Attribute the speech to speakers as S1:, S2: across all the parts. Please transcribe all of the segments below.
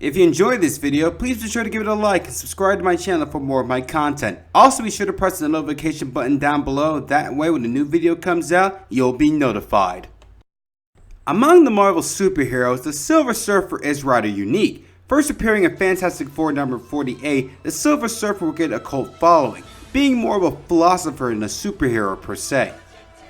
S1: If you enjoyed this video, please be sure to give it a like and subscribe to my channel for more of my content. Also be sure to press the notification button down below, that way when a new video comes out, you'll be notified. Among the Marvel superheroes, the Silver Surfer is rather unique. First appearing in Fantastic Four number 48, the Silver Surfer will get a cult following, being more of a philosopher than a superhero per se.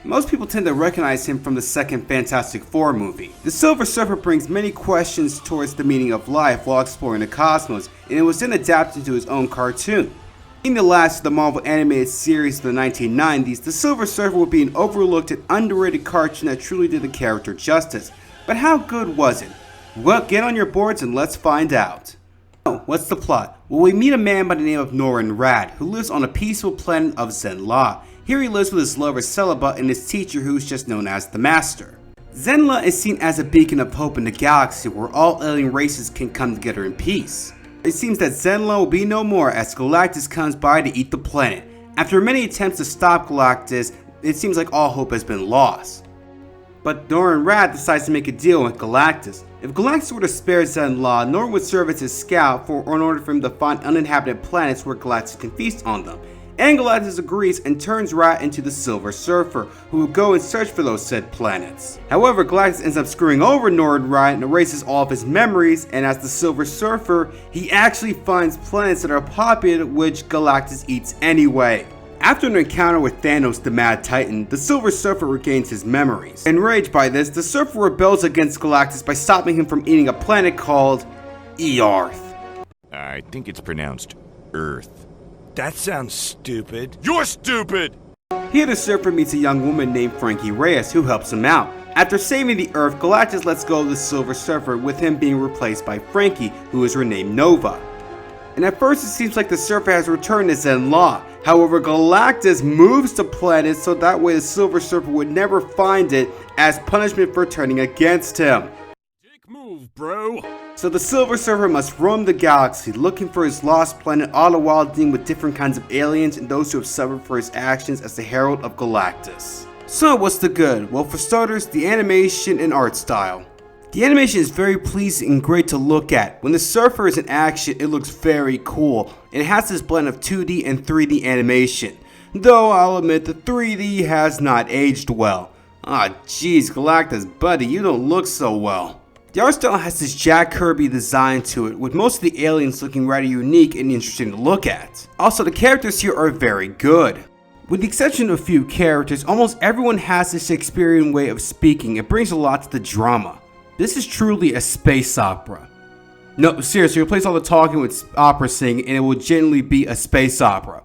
S1: Most people tend to recognize him from the second Fantastic Four movie. The Silver Surfer brings many questions towards the meaning of life while exploring the cosmos, and it was then adapted into his own cartoon. Being the last of the Marvel animated series of the 1990s, the Silver Surfer would be an overlooked and underrated cartoon that truly did the character justice. But how good was it? Well, get on your boards and let's find out. Oh, what's the plot? Well, we meet a man by the name of Norrin Radd, who lives on a peaceful planet of Zenn-La. Here he lives with his lover Celebi and his teacher, who is just known as the Master. Zenn-La is seen as a beacon of hope in the galaxy where all alien races can come together in peace. It seems that Zenn-La will be no more as Galactus comes by to eat the planet. After many attempts to stop Galactus, it seems like all hope has been lost. But Norrin Radd decides to make a deal with Galactus. If Galactus were to spare Zenn-La, Norrin would serve as his scout in order for him to find uninhabited planets where Galactus can feast on them. And Galactus agrees and turns Radd into the Silver Surfer, who will go and search for those said planets. However, Galactus ends up screwing over Norrin Radd and erases all of his memories, and as the Silver Surfer, he actually finds planets that are populated which Galactus eats anyway. After an encounter with Thanos the Mad Titan, the Silver Surfer regains his memories. Enraged by this, the Surfer rebels against Galactus by stopping him from eating a planet called Earth.
S2: I think it's pronounced Earth.
S3: That sounds stupid.
S2: You're stupid!
S1: Here the Surfer meets a young woman named Frankie Reyes who helps him out. After saving the Earth, Galactus lets go of the Silver Surfer, with him being replaced by Frankie, who is renamed Nova. And at first it seems like the Surfer has returned to Zenn-La. However, Galactus moves the planet so that way the Silver Surfer would never find it as punishment for turning against him.
S3: Dick move, bro.
S1: So the Silver Surfer must roam the galaxy looking for his lost planet, all the while dealing with different kinds of aliens and those who have suffered for his actions as the Herald of Galactus. So what's the good? Well, for starters, the animation and art style. The animation is very pleasing and great to look at. When the Surfer is in action, it looks very cool, and it has this blend of 2D and 3D animation. Though I'll admit the 3D has not aged well. Ah, jeez, Galactus buddy, you don't look so well. The art style has this Jack Kirby design to it, with most of the aliens looking rather unique and interesting to look at. Also, the characters here are very good. With the exception of a few characters, almost everyone has this Shakespearean way of speaking. It brings a lot to the drama. This is truly a space opera. No, seriously, replace all the talking with opera singing and it will genuinely be a space opera.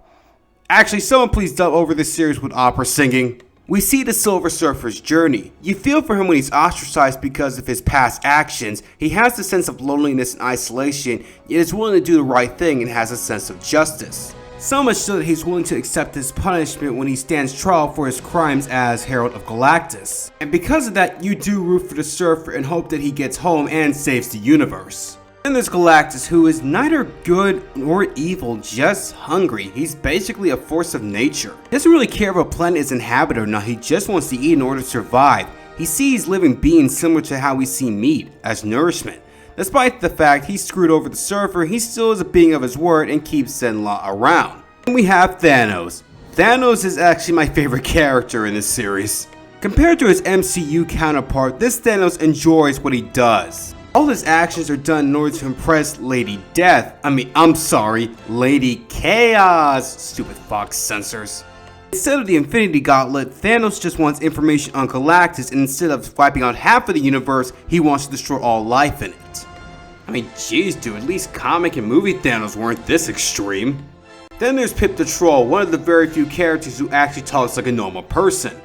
S1: Actually, someone please dub over this series with opera singing. We see the Silver Surfer's journey. You feel for him when he's ostracized because of his past actions. He has a sense of loneliness and isolation, yet is willing to do the right thing and has a sense of justice. So much so that he's willing to accept his punishment when he stands trial for his crimes as Herald of Galactus. And because of that, you do root for the Surfer and hope that he gets home and saves the universe. Then there's Galactus, who is neither good nor evil, just hungry. He's basically a force of nature. He doesn't really care if a planet is inhabited or not, he just wants to eat in order to survive. He sees living beings similar to how we see meat, as nourishment. Despite the fact he screwed over the Surfer, he still is a being of his word and keeps Zenn-La around. And we have Thanos. Thanos is actually my favorite character in this series. Compared to his MCU counterpart, this Thanos enjoys what he does. All his actions are done in order to impress Lady Chaos. Stupid Fox censors. Instead of the Infinity Gauntlet, Thanos just wants information on Galactus, and instead of wiping out half of the universe, he wants to destroy all life in it. I mean, jeez dude, at least comic and movie Thanos weren't this extreme. Then there's Pip the Troll, one of the very few characters who actually talks like a normal person.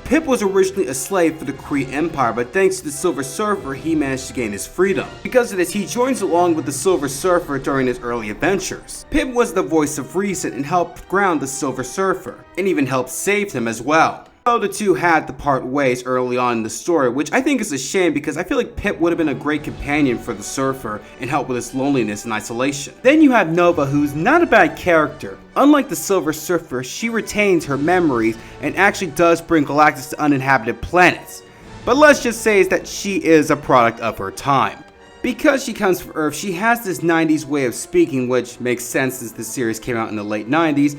S1: Pip was originally a slave for the Kree Empire, but thanks to the Silver Surfer, he managed to gain his freedom. Because of this, he joins along with the Silver Surfer during his early adventures. Pip was the voice of reason and helped ground the Silver Surfer, and even helped save him as well. So the two had to part ways early on in the story, which I think is a shame because I feel like Pip would have been a great companion for the Surfer and help with his loneliness and isolation. Then you have Nova, who's not a bad character. Unlike the Silver Surfer, she retains her memories and actually does bring Galactus to uninhabited planets. But let's just say is that she is a product of her time. Because she comes from Earth, she has this 90s way of speaking, which makes sense since the series came out in the late 90s.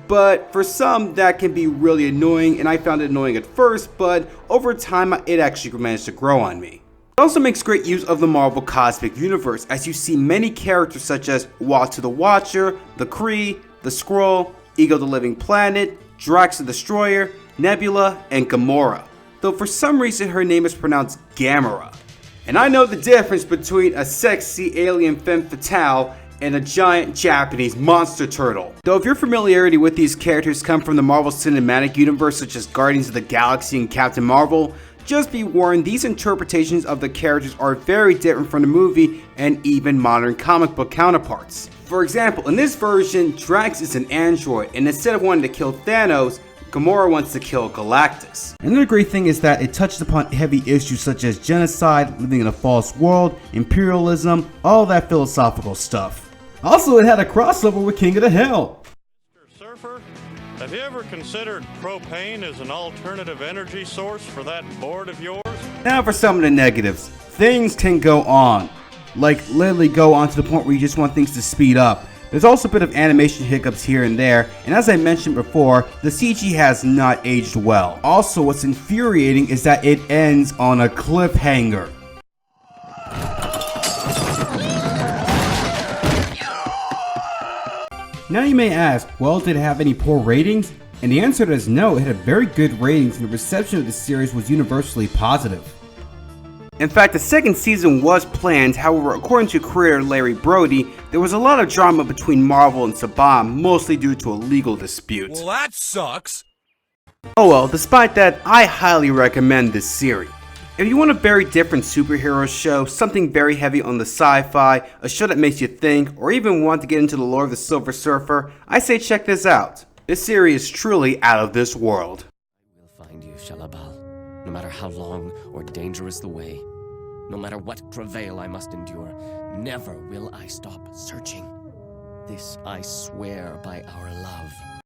S1: But for some, that can be really annoying, and I found it annoying at first, but over time, it actually managed to grow on me. It also makes great use of the Marvel Cosmic Universe, as you see many characters such as Uatu the Watcher, the Kree, the Skrull, Ego the Living Planet, Drax the Destroyer, Nebula, and Gamora. Though for some reason her name is pronounced Gamora. And I know the difference between a sexy alien femme fatale and a giant Japanese monster turtle. Though if your familiarity with these characters come from the Marvel Cinematic Universe such as Guardians of the Galaxy and Captain Marvel, just be warned, these interpretations of the characters are very different from the movie and even modern comic book counterparts. For example, in this version, Drax is an android, and instead of wanting to kill Thanos, Gamora wants to kill Galactus. Another great thing is that it touched upon heavy issues such as genocide, living in a false world, imperialism, all that philosophical stuff. Also, it had a crossover with King of the Hill.
S4: Mr. Surfer, have you ever considered propane as an alternative energy source for that board of yours?
S1: Now for some of the negatives. Things can go on. Like literally go on to the point where you just want things to speed up. There's also a bit of animation hiccups here and there, and as I mentioned before, the CG has not aged well. Also, what's infuriating is that it ends on a cliffhanger. Now you may ask, well, did it have any poor ratings? And the answer to is no, it had very good ratings and the reception of the series was universally positive. In fact, the second season was planned, however, according to creator Larry Brody, there was a lot of drama between Marvel and Saban, mostly due to a legal dispute.
S3: Well, that sucks.
S1: Oh well, despite that, I highly recommend this series. If you want a very different superhero show, something very heavy on the sci-fi, a show that makes you think, or even want to get into the lore of the Silver Surfer, I say check this out. This series is truly out of this world.
S5: I will find you, Shalabal, no matter how long or dangerous the way. No matter what travail I must endure, never will I stop searching. This I swear by our love.